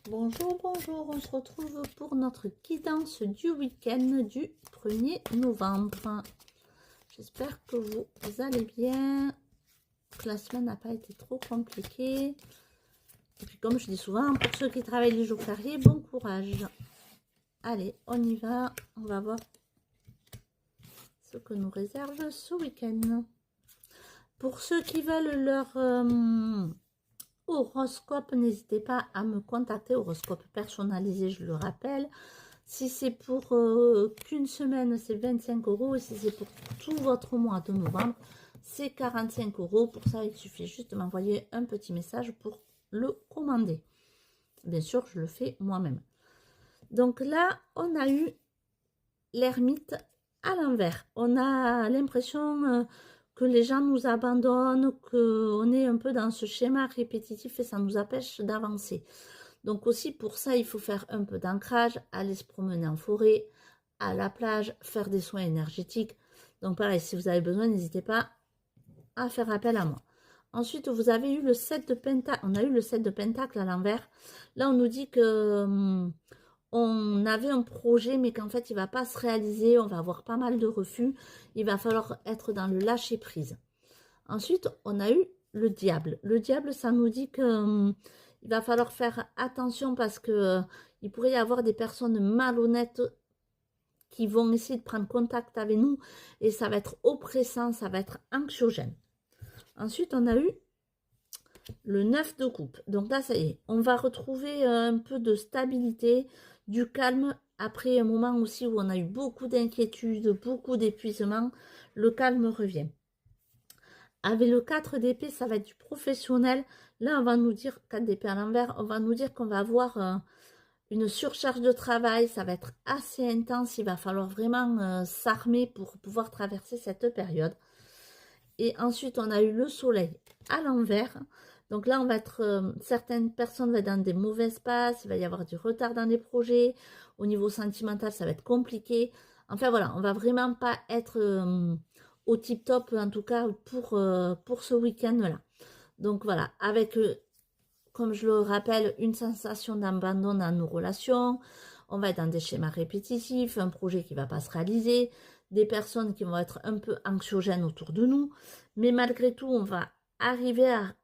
Bonjour, bonjour, on se retrouve pour notre guidance du week-end du 1er novembre. J'espère que vous allez bien, que la semaine n'a pas été trop compliquée. Et puis comme je dis souvent, pour ceux qui travaillent les jours fériés, bon courage. Allez, on y va, on va voir ce que nous réserve ce week-end. Pour ceux qui veulent leur horoscope, n'hésitez pas à me contacter, horoscope personnalisé, je le rappelle. Si c'est pour qu'une semaine, c'est 25 €. Et si c'est pour tout votre mois de novembre, c'est 45 €. Pour ça, il suffit juste de m'envoyer un petit message pour le commander. Bien sûr, je le fais moi-même. Donc là, on a eu l'ermite à l'envers. On a l'impression que les gens nous abandonnent, qu'on est un peu dans ce schéma répétitif et ça nous empêche d'avancer. Donc aussi pour ça, il faut faire un peu d'ancrage, aller se promener en forêt, à la plage, faire des soins énergétiques. Donc pareil, si vous avez besoin, n'hésitez pas à faire appel à moi. Ensuite, vous avez eu le 7 de pentacle. On a eu le 7 de pentacle à l'envers. Là, on nous dit que on avait un projet, mais qu'en fait, il ne va pas se réaliser. On va avoir pas mal de refus. Il va falloir être dans le lâcher-prise. Ensuite, on a eu le diable. Le diable, ça nous dit que il va falloir faire attention parce que il pourrait y avoir des personnes malhonnêtes qui vont essayer de prendre contact avec nous et ça va être oppressant, ça va être anxiogène. Ensuite, on a eu le 9 de coupe. Donc là, ça y est, on va retrouver un peu de stabilité, du calme. Après un moment aussi où on a eu beaucoup d'inquiétudes, beaucoup d'épuisement, le calme revient. Avec le 4 d'épée, ça va être du professionnel. Là, on va nous dire, 4 d'épée à l'envers, on va nous dire qu'on va avoir une surcharge de travail. Ça va être assez intense. Il va falloir vraiment s'armer pour pouvoir traverser cette période. Et ensuite, on a eu le soleil à l'envers. Donc là, on va être, certaines personnes vont être dans des mauvais passes. Il va y avoir du retard dans les projets. Au niveau sentimental, ça va être compliqué. Enfin, voilà, on va vraiment pas être au tip top, en tout cas pour ce week-end-là. Donc voilà, avec, comme je le rappelle, une sensation d'abandon dans nos relations. On va être dans des schémas répétitifs, un projet qui ne va pas se réaliser, des personnes qui vont être un peu anxiogènes autour de nous. Mais malgré tout, on va arriver à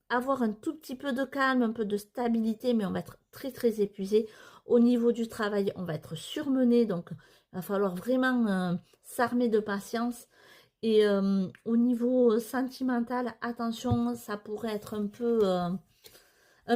avoir un tout petit peu de calme, un peu de stabilité, mais on va être très très épuisé. Au niveau du travail, on va être surmené, donc il va falloir vraiment s'armer de patience. Et au niveau sentimental, attention, ça pourrait être un peu